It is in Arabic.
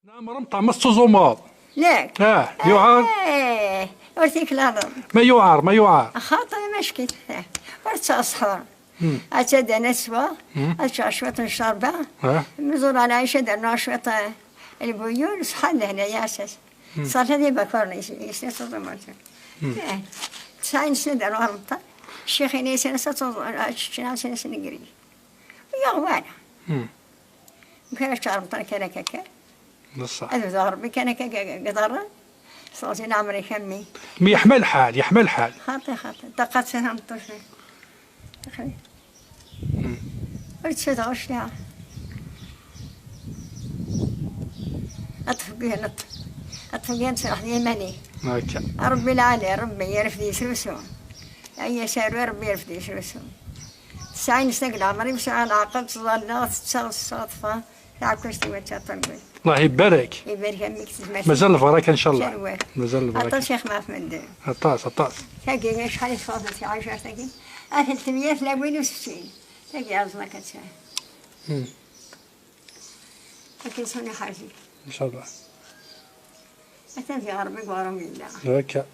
نعم طعم السوزوماط. ليك يعار. ورثيك الأرض ما يعار. خاطر مشكل ورث أصحر أتد نسوة أشوط الشربة نزور على عيشة درنا أشوط البيول صحن هنا ياسس صار هذي بكرني يسنس ضمانه 90 سنة درنا رمطة الشيخ ينسى نسى نقري يا غوانا كان شرمطة كان كاكا بالصح. هذا ضربي كان قدرة صوتي عمري كمي يحمل حال خاطي دقت سنة طفل قلت شدوش يا أطفقين سرح يمني ربي العالي ربي يرفدي سوسو أي سارو ربي يرفدي سوسو 90 سنة عمري مش على عقد ظلات صدفة تعكشتي وتشطن الله يبارك فيك مازال البركة إن شاء الله مازال البركة عطا شيخ ما في من عطاس تاقي شحال يتفاضل في عشرة تاقي 362 تاقي عظمة كتساهل لكن سوني حاجي إن شاء الله أتى في غربك ورمي الله هكا